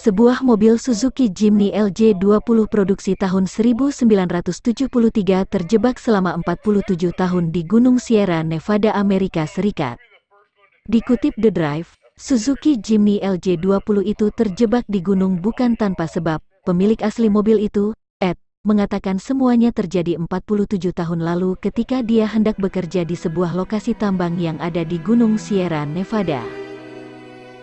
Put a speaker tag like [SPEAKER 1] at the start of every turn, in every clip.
[SPEAKER 1] Sebuah mobil Suzuki Jimny LJ20 produksi tahun 1973 terjebak selama 47 tahun di Gunung Sierra Nevada, Amerika Serikat. Dikutip The Drive, Suzuki Jimny LJ20 itu terjebak di gunung bukan tanpa sebab. Pemilik asli mobil itu, Ed, mengatakan semuanya terjadi 47 tahun lalu ketika dia hendak bekerja di sebuah lokasi tambang yang ada di Gunung Sierra Nevada.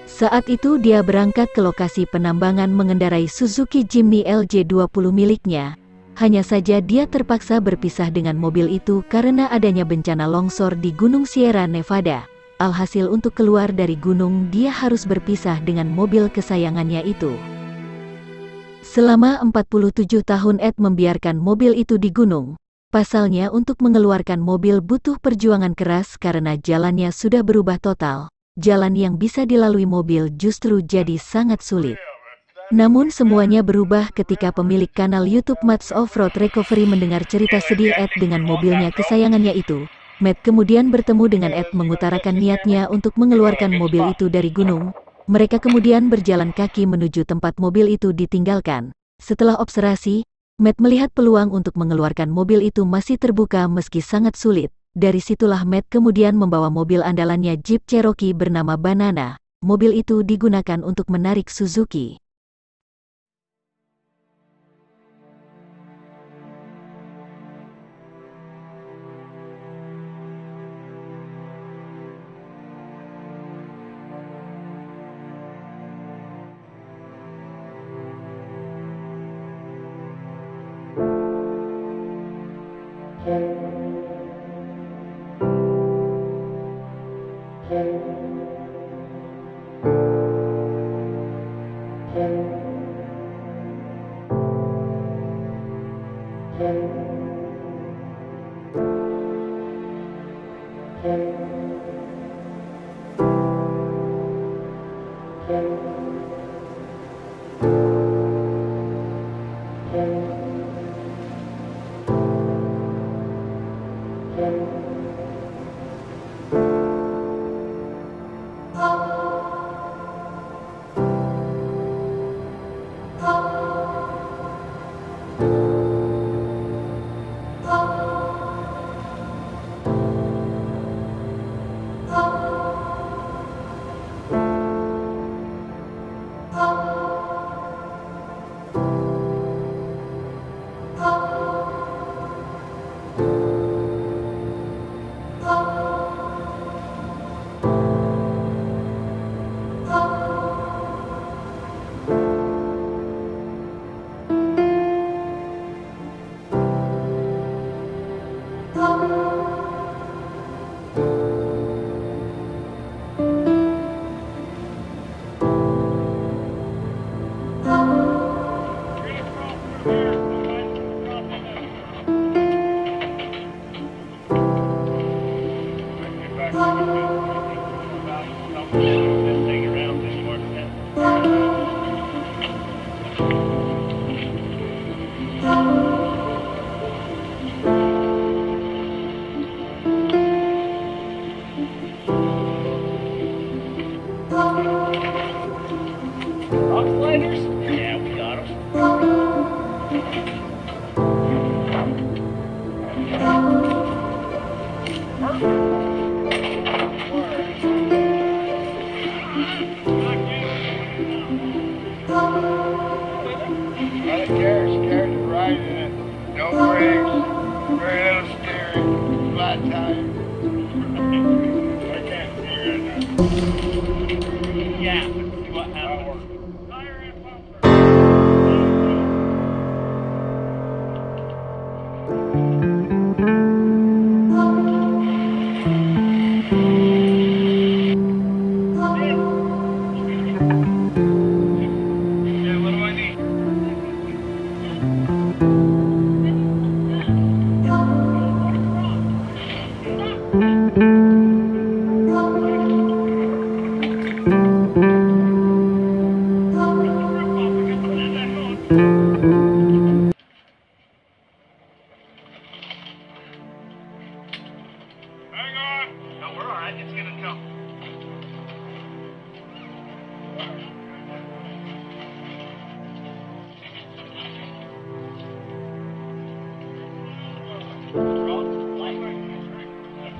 [SPEAKER 1] Saat itu dia berangkat ke lokasi penambangan mengendarai Suzuki Jimny LJ20 miliknya. Hanya saja dia terpaksa berpisah dengan mobil itu karena adanya bencana longsor di Gunung Sierra Nevada. Alhasil untuk keluar dari gunung dia harus berpisah dengan mobil kesayangannya itu. Selama 47 tahun Ed membiarkan mobil itu di gunung. Pasalnya untuk mengeluarkan mobil butuh perjuangan keras karena jalannya sudah berubah total. Jalan yang bisa dilalui mobil justru jadi sangat sulit. Namun semuanya berubah ketika pemilik kanal YouTube Matt's Off-Road Recovery mendengar cerita sedih Ed dengan mobilnya kesayangannya itu. Matt kemudian bertemu dengan Ed mengutarakan niatnya untuk mengeluarkan mobil itu dari gunung. Mereka kemudian berjalan kaki menuju tempat mobil itu ditinggalkan. Setelah observasi, Matt melihat peluang untuk mengeluarkan mobil itu masih terbuka meski sangat sulit. Dari situlah Matt kemudian membawa mobil andalannya Jeep Cherokee bernama Banana. Mobil itu digunakan untuk menarik Suzuki.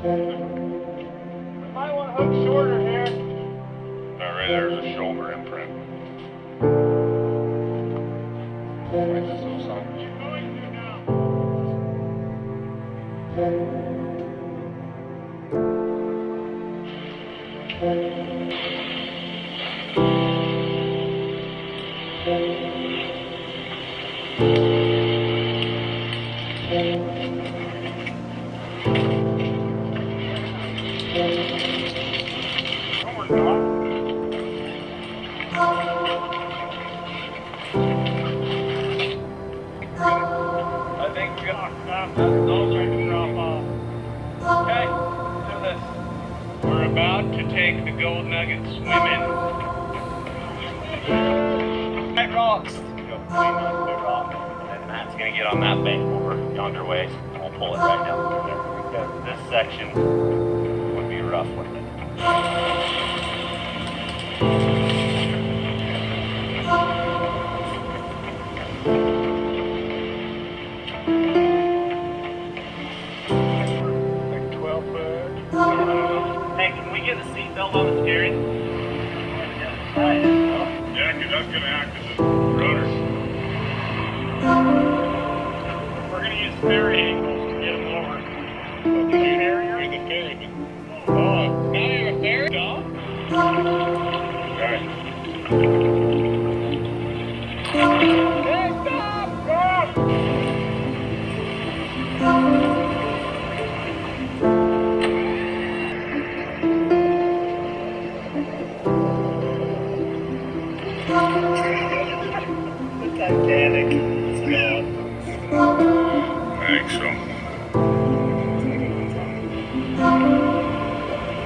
[SPEAKER 2] Might want to hook shorter here. All right, there's a shoulder imprint. Wait, this little son. Keep going through now. I think we got those are to drop off. Okay, do this. We're about to take the gold nugget swimming. Right rocks. Go clean on the rock. And then Matt's gonna get on that bank over yonder way. And we'll pull it right down through there. Because this section would be rough with it. Hey, can we get a seatbelt on the steering? Yeah, because that's going to act as a rudder. We're going to use ferry angles to get them over. What, the ferry? You're the ferryman. Oh, now you're a ferry dog? Alright. Hey, stop! Stop! Titanic. I think so.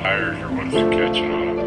[SPEAKER 2] Tires or what's catching on them.